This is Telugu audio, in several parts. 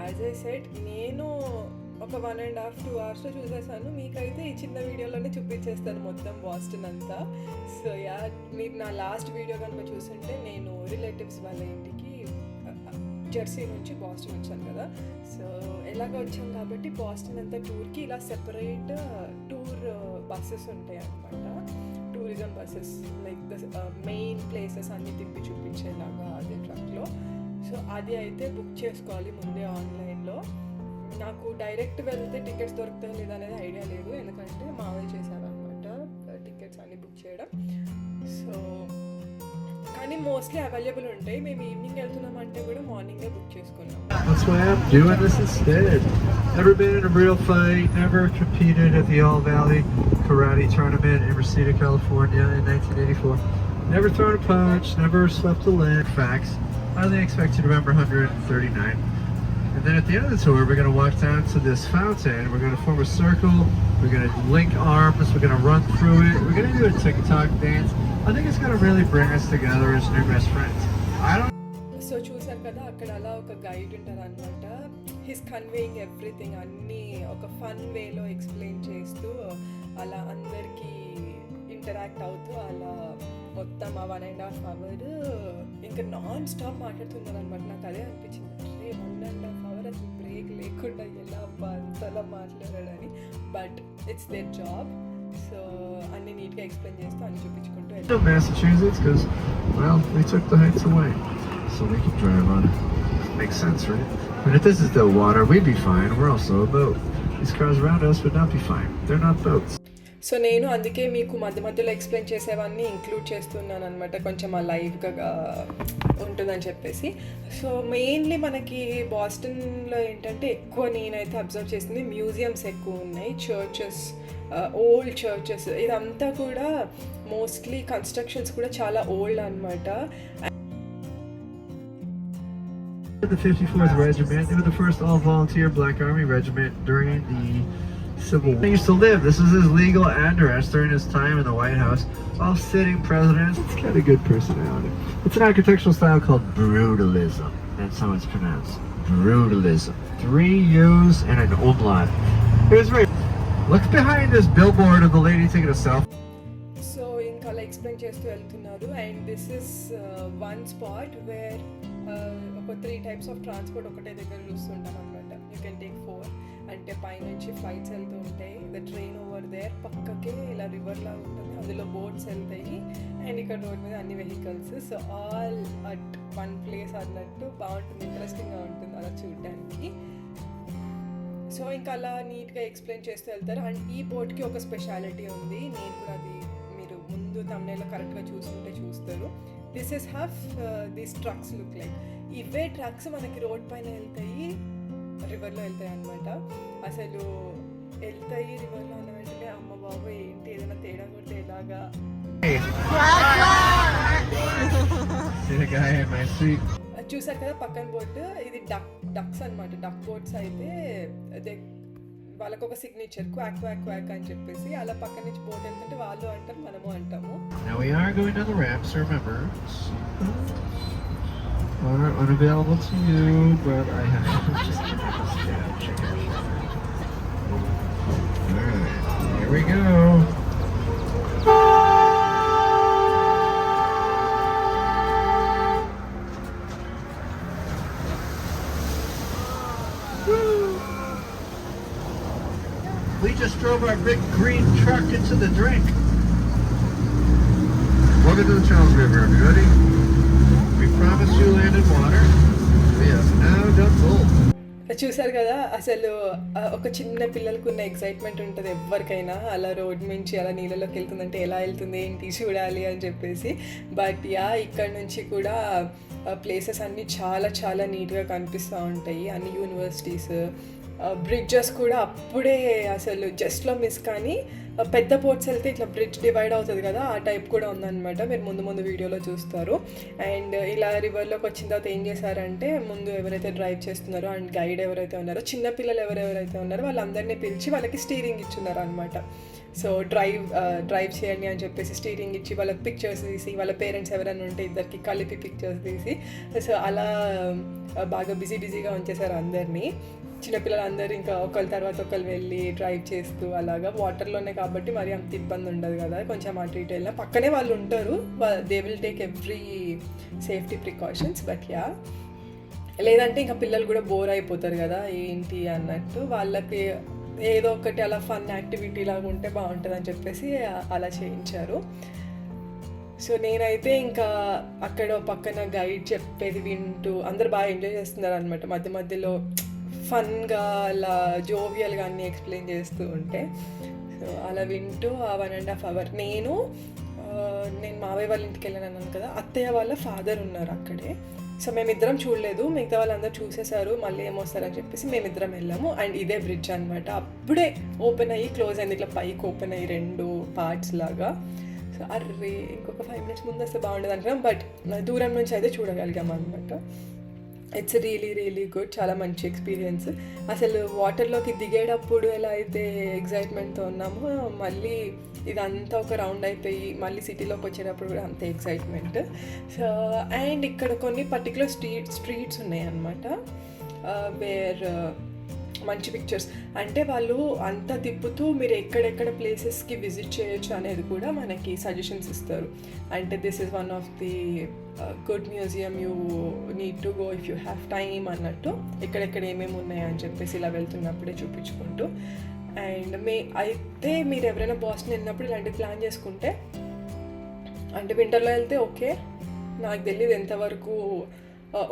యాజ్ ఐ సెడ్ నేను ఒక 1.5-2 అవర్స్లో చూసేసాను. మీకైతే ఈ చిన్న వీడియోలోనే చూపించేస్తాను మొత్తం బాస్టన్ అంతా. సో యా, మీరు నా లాస్ట్ వీడియో కనుక చూస్తుంటే నేను రిలేటివ్స్ వాళ్ళ ఇంటికి జెర్సీ నుంచి బాస్టన్ వచ్చాను కదా. సో ఎలాగ వచ్చాం కాబట్టి బాస్టన్ అంతా టూర్కి ఇలా సెపరేట్ టూర్ బస్సెస్ ఉంటాయి అన్నమాట. Tourism buses like the main places అన్నీ తిప్పి చూపించేలాగా అదే ట్రక్లో. సో అది అయితే బుక్ చేసుకోవాలి ముందే ఆన్లైన్లో. నాకు డైరెక్ట్ వెళ్తే టికెట్స్ దొరుకుతాయి లేదా అనేది ఐడియా లేదు, ఎందుకంటే మావే చేశారనమాట టికెట్స్ అన్నీ బుక్ చేయడం. సో కానీ మోస్ట్లీ అవైలబుల్ ఉంటాయి. మేము ఈవినింగ్ వెళ్తున్నామంటే కూడా మార్నింగే బుక్ చేసుకున్నాం. That's why I'm doing this instead. Never been in a real fight, never competed at the All Valley Karate Tournament in Reseda, California in 1984. Never thrown a punch, never swept a leg. Facts. I only expect you to remember 139. And then at the end of the tour, we're going to walk down to this fountain. We're going to form a circle. We're going to link arms. We're going to run through it. We're going to do a TikTok dance. I think it's going to really bring us together as new best friends. I don't. So చూసారు కదా, అక్కడ అలా ఒక గైడ్ ఉంటారు అనమాట. హిస్ కన్వేయింగ్ ఎవ్రీథింగ్, అన్నీ ఒక ఫన్ వేలో ఎక్స్ప్లెయిన్ చేస్తూ అలా అందరికీ ఇంటరాక్ట్ అవుతూ అలా మొత్తం ఆ 1.5 అవర్ ఇంకా నాన్ స్టాప్ మాట్లాడుతున్నారు అనమాట. నాకు అదే అనిపించింది, 1.5 అవర్ అసలు బ్రేక్ లేకుండా ఎలా అంతలా మాట్లాడాడని. But it's their job. So అన్ని నీట్గా ఎక్స్ప్లెయిన్ చేస్తూ అన్ని చూపించుకుంటూ Massachusetts, because, well, we took the heights away, so we can drive on it. Makes sense, right? But if this is the water, we'd be fine. We're also a boat. These cars around us would not be fine. They're not boats. So నేను అందుకే మీకు మధ్య మధ్యలో ఎక్స్ప్లెయిన్ చేసేవన్నీ ఇంక్లూడ్ చేస్తున్నాను అనమాట, కొంచెం ఆ లైవ్గా ఉంటుందని చెప్పేసి. సో మెయిన్లీ మనకి బాస్టన్లో ఏంటంటే ఎక్కువ నేనైతే అబ్జర్వ్ చేసింది మ్యూజియంస్ ఎక్కువ ఉన్నాయి, చర్చెస్, ఓల్డ్ చర్చెస్. ఇదంతా కూడా మోస్ట్లీ కన్స్ట్రక్షన్స్ కూడా చాలా ఓల్డ్ అనమాట. The 54th Regiment, they were the first all-volunteer Black Army regiment during the Civil War. They used to live. This was his legal address during his time in the White House. All sitting presidents. It's got a good personality. It's an architectural style called brutalism. That's how it's pronounced. Brutalism. 3 U's and an umlaut. It was very. Look behind this billboard of the lady taking a selfie. So ఇంకా అలా ఎక్స్ప్లెయిన్ చేస్తూ వెళ్తున్నారు. And this is one spot where ఒక 3 టైప్స్ ఆఫ్ ట్రాన్స్పోర్ట్ ఒకటే దగ్గర చూస్తుంటాం అనమాట. You can take 4. అంటే పైనుంచి ఫ్లైట్స్ వెళ్తూ ఉంటాయి, ద ట్రైన్ ఓవర్ దేర్, పక్కకే ఇలా రివర్లా ఉంటుంది, అందులో బోట్స్ వెళ్తాయి, అండ్ ఇక్కడ రోడ్ మీద అన్ని vehicles. So all at one place అన్నట్టు బాగుంటుంది, ఇంట్రెస్టింగ్గా ఉంటుంది అలా చూడడానికి. సో ఇంకా అలా నీట్గా ఎక్స్ప్లెయిన్ చేస్తూ వెళ్తారు. అండ్ ఈ బోట్కి ఒక స్పెషాలిటీ ఉంది, నేను కూడా అది మీరు ముందు తమ్నేల్లో కరెక్ట్గా చూస్తుంటే చూస్తారు. This is half these trucks look like. ఇవే ట్రక్స్ మనకి రోడ్ పైన వెళ్తాయి, రివర్లో వెళ్తాయి అనమాట. అసలు వెళ్తాయి రివర్లో అన్న వెంటనే అమ్మ బాబు ఏంటి ఏదైనా తేడా కొడితే ఎలాగా. చూసారు కదా పక్కన బోట్, ఇది డక్స్ అనమాట. డక్ బోట్స్ అయితే అదే వాళ్ళకు ఒక సిగ్నేచర్, క్వాక్ క్వాక్ క్వాక్ అని చెప్పేసి. అలా పక్క నుంచి బోట్ వెళ్తుంటే వాళ్ళు అంటారు, మనము అంటాము. Now we are going down the ramps, remember. Are unavailable to you, but I have Alright, here we go. We just drove our big green truck into the drink. Welcome to the Charles River, everybody. We promised you land and water. We have now done both. చూసారు కదా, అసలు ఒక చిన్న పిల్లలకు ఉన్న ఎక్సైట్మెంట్ ఉంటుంది ఎవరికైనా, అలా రోడ్ నుంచి అలా నీళ్ళలోకి వెళ్తుందంటే ఎలా వెళ్తుంది ఏంటి చూడాలి అని చెప్పేసి. బట్ యా, ఇక్కడ నుంచి కూడా ప్లేసెస్ అన్నీ చాలా చాలా నీట్గా కనిపిస్తూ ఉంటాయి. అన్ని యూనివర్సిటీస్, బ్రిడ్జెస్ కూడా అప్పుడే అసలు జస్ట్లో మిస్. కానీ పెద్ద పోర్ట్స్ వెళ్తే ఇట్లా బ్రిడ్జ్ డివైడ్ అవుతుంది కదా, ఆ టైప్ కూడా ఉందన్నమాట. మీరు ముందు వీడియోలో చూస్తారు. అండ్ ఇలా రివర్లోకి వచ్చిన తర్వాత ఏం చేశారంటే, ముందు ఎవరైతే డ్రైవ్ చేస్తున్నారో అండ్ గైడ్ ఎవరైతే ఉన్నారో, చిన్నపిల్లలు ఎవరెవరైతే ఉన్నారో వాళ్ళందరినీ పిలిచి వాళ్ళకి స్టీరింగ్ ఇచ్చున్నారు అనమాట. సో డ్రైవ్ చేయండి అని చెప్పేసి స్టీరింగ్ ఇచ్చి వాళ్ళకి పిక్చర్స్ తీసి, వాళ్ళ పేరెంట్స్ ఎవరైనా ఉంటే ఇద్దరికి కలిపి పిక్చర్స్ తీసి, సో అలా బాగా బిజీగా ఉంచేశారు అందరినీ. చిన్నపిల్లలందరూ ఇంకా ఒకరి తర్వాత ఒకరు వెళ్ళి డ్రైవ్ చేస్తూ అలాగా. వాటర్లోనే కాబట్టి మరి అంత ఇబ్బంది ఉండదు కదా, కొంచెం అటు ఇటు వెళ్ళినా పక్కనే వాళ్ళు ఉంటారు, they will take every safety precautions. But yeah, లేదంటే ఇంకా పిల్లలు కూడా బోర్ అయిపోతారు కదా ఏంటి అన్నట్టు, వాళ్ళకి ఏదో ఒకటి అలా ఫన్ యాక్టివిటీ లాగా ఉంటే బాగుంటుంది అని చెప్పేసి అలా చేయించారు. సో నేనైతే ఇంకా అక్కడ పక్కన గైడ్ చెప్పేది వింటూ అందరు బాగా ఎంజాయ్ చేస్తున్నారు అనమాట. మధ్య మధ్యలో ఫన్గా అలా జోవియల్గా అన్నీ ఎక్స్ప్లెయిన్ చేస్తూ ఉంటే, సో అలా వింటూ ఆ 1.5 hours నేను మావయ్య వాళ్ళ ఇంటికి వెళ్ళాను అన్నాను కదా, అత్తయ్య వాళ్ళ ఫాదర్ ఉన్నారు అక్కడే. సో మేమిద్దరం చూడలేదు, మిగతా వాళ్ళందరూ చూసేశారు, మళ్ళీ ఏమొస్తారని చెప్పేసి మేమిద్దరం వెళ్ళాము. అండ్ ఇదే బ్రిడ్జ్ అనమాట, అప్పుడే ఓపెన్ అయ్యి క్లోజ్ అయింది, ఇట్లా పైకి ఓపెన్ అయ్యి 2 parts లాగా. సో అర్రే ఇంకొక 5 minutes ముందు వస్తే బాగుండేది అనుకున్నాం, బట్ దూరం నుంచి అయితే చూడగలిగాం అనమాట. ఇట్స్ రియలీ గుడ్, చాలా మంచి ఎక్స్పీరియన్స్. అసలు వాటర్లోకి దిగేటప్పుడు ఎలా అయితే ఎగ్జైట్మెంట్తో ఉన్నామో, మళ్ళీ ఇదంతా ఒక రౌండ్ అయిపోయి మళ్ళీ సిటీలోకి వచ్చేటప్పుడు కూడా అంతే ఎక్సైట్మెంట్. సో అండ్ ఇక్కడ కొన్ని పర్టికులర్ స్ట్రీట్స్ ఉన్నాయి అన్నమాట, వేర్ మంచి పిక్చర్స్, అంటే వాళ్ళు అంతా తిప్పుతూ మీరు ఎక్కడెక్కడ ప్లేసెస్కి విజిట్ చేయొచ్చు అనేది కూడా మనకి సజెషన్స్ ఇస్తారు. అంటే this is one of the good museum, you need to go if you have time అన్నట్టు, ఎక్కడెక్కడ ఏమేమి ఉన్నాయని చెప్పేసి ఇలా వెళ్తున్నప్పుడే చూపించుకుంటూ. అండ్ అయితే మీరు ఎవరైనా బాస్టన్ వెళ్ళినప్పుడు ఇలాంటివి ప్లాన్ చేసుకుంటే, అంటే వింటర్లో వెళ్తే ఓకే, నాకు తెలియదు ఎంతవరకు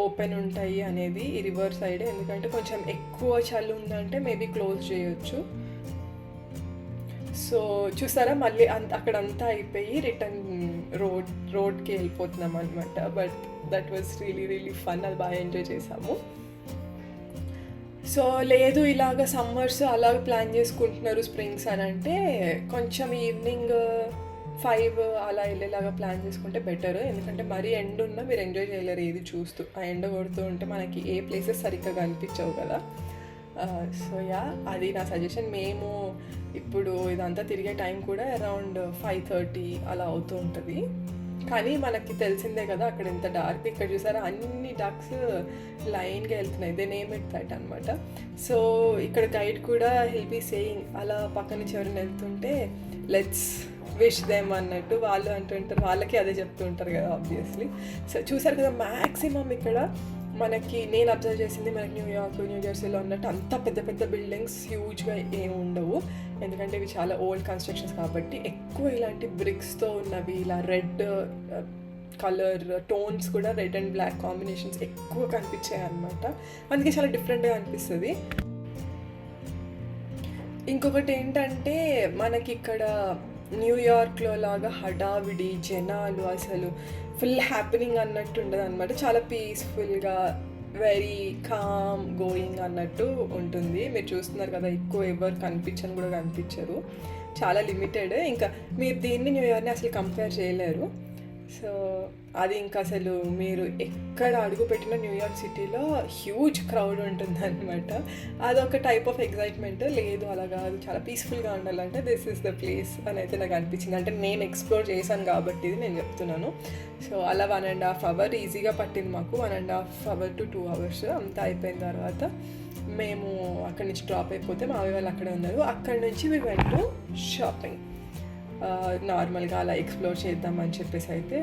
ఓపెన్ ఉంటాయి అనేది ఈ రివర్ సైడ్, ఎందుకంటే కొంచెం ఎక్కువ చలి ఉందంటే మేబీ క్లోజ్ చేయొచ్చు. సో చూసారా, మళ్ళీ అక్కడంతా అయిపోయి రిటర్న్ రోడ్కి వెళ్ళిపోతున్నాం అనమాట. But that was really fun, అది బాగా ఎంజాయ్ చేసాము. సో లేదు ఇలాగ సమ్మర్స్ అలాగ ప్లాన్ చేసుకుంటున్నారు స్ప్రింగ్స్ అని అంటే, కొంచెం ఈవినింగ్ 5 అలా వెళ్ళేలాగా ప్లాన్ చేసుకుంటే బెటర్, ఎందుకంటే మరీ ఎండ ఉన్నా మీరు ఎంజాయ్ చేయలేరు ఏది చూస్తూ. ఆ ఎండ కొడుతూ ఉంటే మనకి ఏ ప్లేసెస్ సరిగ్గా కనిపించవు కదా. సో యా, అది నా సజెషన్. మేము ఇప్పుడు ఇదంతా తిరిగే టైం కూడా అరౌండ్ 5:30 అలా అవుతూ ఉంటుంది. కానీ మనకి తెలిసిందే కదా అక్కడ ఎంత డార్క్. ఇక్కడ చూసారా అన్ని డక్స్ లైన్గా వెళ్తున్నాయి, దే నేమ్ ఇట్ దట్ అనమాట. సో ఇక్కడ గైడ్ కూడా హెల్ బీ సేయింగ్, అలా పక్క నుంచి ఎవరైనా వెళ్తుంటే లెట్స్ విష్ దెమ్ అన్నట్టు వాళ్ళు అంటుంటారు, వాళ్ళకి అదే చెప్తూ ఉంటారు కదా ఆబ్వియస్లీ. సో చూసారు కదా, మ్యాక్సిమం ఇక్కడ మనకి నేను అబ్జర్వ్ చేసింది, మనకి న్యూయార్క్, న్యూ జెర్సీలో ఉన్నట్టు అంత పెద్ద బిల్డింగ్స్ హ్యూజ్గా ఏమి ఉండవు, ఎందుకంటే ఇవి చాలా ఓల్డ్ కన్స్ట్రక్షన్స్ కాబట్టి. ఎక్కువ ఇలాంటి బ్రిక్స్తో ఉన్నవి, ఇలా రెడ్ కలర్ టోన్స్ కూడా, రెడ్ అండ్ బ్లాక్ కాంబినేషన్స్ ఎక్కువ కనిపించాయి అనమాట. అందుకే చాలా డిఫరెంట్గా అనిపిస్తుంది. ఇంకొకటి ఏంటంటే, మనకి ఇక్కడ న్యూయార్క్లో లాగా హడావిడి జనాలు అసలు ఫుల్ హ్యాపెనింగ్ అన్నట్టు ఉండదు అనమాట. చాలా పీస్ఫుల్గా వెరీ కామ్ గోయింగ్ అన్నట్టు ఉంటుంది. మీరు చూస్తున్నారు కదా, ఎక్కువ ఎవరు కనిపించని కూడా కనిపించరు, చాలా లిమిటెడ్. ఇంకా మీరు దీన్ని న్యూయార్క్ని అసలు కంపేర్ చేయలేరు. సో అది ఇంకా అసలు మీరు ఎక్కడ అడుగు పెట్టిన న్యూయార్క్ సిటీలో హ్యూజ్ క్రౌడ్ ఉంటుంది అనమాట. అదొక టైప్ ఆఫ్ ఎగ్జైట్మెంట్. లేదు అలా కాదు, చాలా పీస్ఫుల్గా ఉండాలంటే దిస్ ఈస్ ద ప్లేస్ అని అయితే నాకు అనిపించింది. అంటే నేను ఎక్స్ప్లోర్ చేశాను కాబట్టి ఇది నేను చెప్తున్నాను. సో అలా 1.5 hours ఈజీగా పట్టింది మాకు, 1.5 hours to 2 hours. అంతా అయిపోయిన తర్వాత మేము అక్కడి నుంచి డ్రాప్ అయిపోతే మా వాళ్ళు అక్కడే ఉన్నారు. అక్కడి నుంచి మేము వెంటూ షాపింగ్ నార్మల్గా అలా ఎక్స్ప్లోర్ చేద్దామని చెప్పేసి అయితే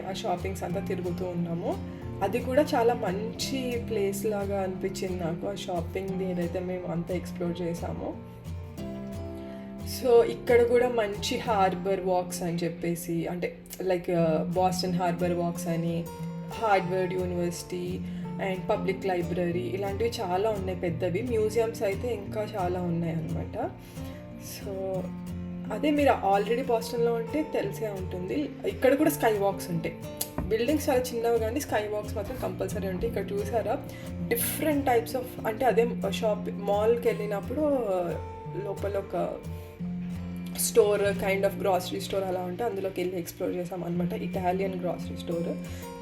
ఆ షాపింగ్స్ అంతా తిరుగుతూ ఉన్నాము. అది కూడా చాలా మంచి ప్లేస్ లాగా అనిపించింది నాకు, ఆ షాపింగ్ది ఏదైతే మేము అంతా ఎక్స్ప్లోర్ చేసామో. సో ఇక్కడ కూడా మంచి హార్బర్ వాక్స్ అని చెప్పేసి, అంటే లైక్ బాస్టన్ హార్బర్ వాక్స్ అని, Harvard university and public library ఇలాంటివి చాలా ఉన్నాయి పెద్దవి. మ్యూజియంస్ అయితే ఇంకా చాలా ఉన్నాయి అన్నమాట. సో అదే మీరు ఆల్రెడీ బాస్టన్లో ఉంటే తెలిసే ఉంటుంది. ఇక్కడ కూడా స్కై వాక్స్ ఉంటాయి. బిల్డింగ్స్ చాలా చిన్నవి కానీ స్కై వాక్స్ మాత్రం కంపల్సరీ ఉంటాయి. ఇక్కడ చూసారా డిఫరెంట్ టైప్స్ ఆఫ్, అంటే అదే మాల్కి వెళ్ళినప్పుడు లోపల ఒక store kind of grocery store అలా ఉంటే అందులోకి వెళ్ళి ఎక్స్ప్లోర్ చేసాం అనమాట. Italian grocery store.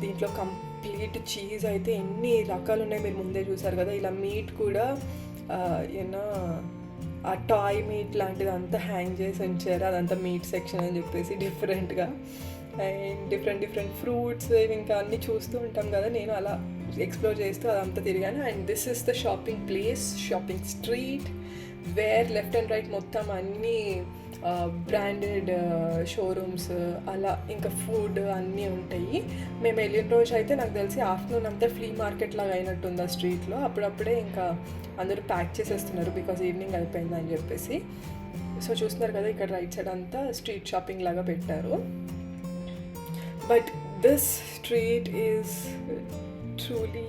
దీంట్లో కంప్లీట్ చీజ్ అయితే ఎన్ని రకాలు ఉన్నాయి మీరు ముందే చూసారు కదా. ఇలా మీట్ కూడా ఏమన్నా ఆ టాయ్ మీట్ లాంటిది అంతా హ్యాంగ్ చేసి ఉంచారు, అదంతా మీట్ సెక్షన్ అని చెప్పేసి డిఫరెంట్గా. అండ్ డిఫరెంట్ ఫ్రూట్స్ ఇంకా అన్నీ చూస్తూ ఉంటాం కదా, నేను అలా ఎక్స్ప్లోర్ చేస్తూ అదంతా తిరిగాను. And this is the shopping place, shopping street, where left and right మొత్తం అన్నీ బ్రాండెడ్ షోరూమ్స్ అలా, ఇంకా ఫుడ్ అన్నీ ఉంటాయి. మేము వెళ్ళిన రోజు అయితే నాకు తెలిసి ఆఫ్టర్నూన్ అంతా ఫ్లీ మార్కెట్ లాగా అయినట్టుంది ఆ స్ట్రీట్లో. అప్పుడప్పుడే ఇంకా అందరూ ప్యాక్ చేసేస్తున్నారు బికాజ్ ఈవినింగ్ అయిపోయింది అని చెప్పేసి. సో చూస్తున్నారు కదా, ఇక్కడ రైట్ సైడ్ అంతా స్ట్రీట్ షాపింగ్ లాగా పెట్టారు. But this street is truly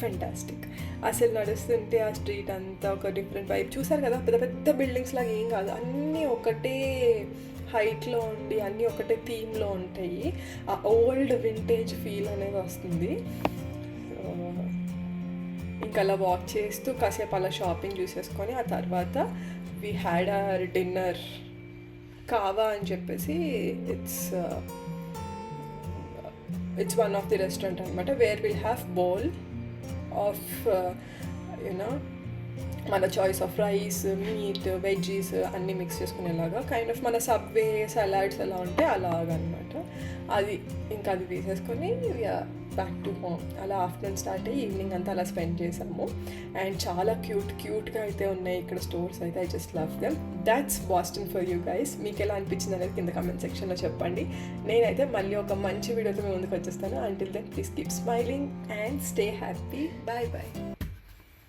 fantastic. అసలు నడుస్తుంటే ఆ స్ట్రీట్ అంతా ఒక డిఫరెంట్ వైబ్. చూసారు కదా, పెద్ద పెద్ద బిల్డింగ్స్ లాగా ఏం కాదు, అన్నీ ఒకటే హైట్లో ఉండి అన్నీ ఒకటే థీమ్లో ఉంటాయి. ఆ ఓల్డ్ వింటేజ్ ఫీల్ అనేది వస్తుంది. ఇంకా అలా వాక్ చేస్తూ కాసేపు అలా షాపింగ్ చూసేసుకొని ఆ తర్వాత వీ హ్యాడ్ అవర్ డిన్నర్. కావా అని చెప్పేసి it's one of the restaurant అనమాట, where we'll have bowl of మన choice of rice, meet, veggies అన్నీ మిక్స్ చేసుకునేలాగా, కైండ్ ఆఫ్ మన సబ్వే సలాడ్స్ ఎలా ఉంటే అలాగనమాట. అది ఇంకా అది తీసేసుకొని బ్యాక్ టు హోమ్. అలా ఆఫ్టర్నూన్ స్టార్ట్ అయ్యి ఈవినింగ్ అంతా అలా స్పెండ్ చేసాము. అండ్ చాలా క్యూట్గా అయితే ఉన్నాయి ఇక్కడ స్టోర్స్ అయితే. I just love them. That's Boston for you guys. మీకు ఎలా అనిపించింది అనేది కింద కమెంట్ సెక్షన్లో చెప్పండి. నేనైతే మళ్ళీ ఒక మంచి వీడియోతో మీ ముందుకు వచ్చేస్తాను. Until then please keep smiling and stay happy. Bye bye.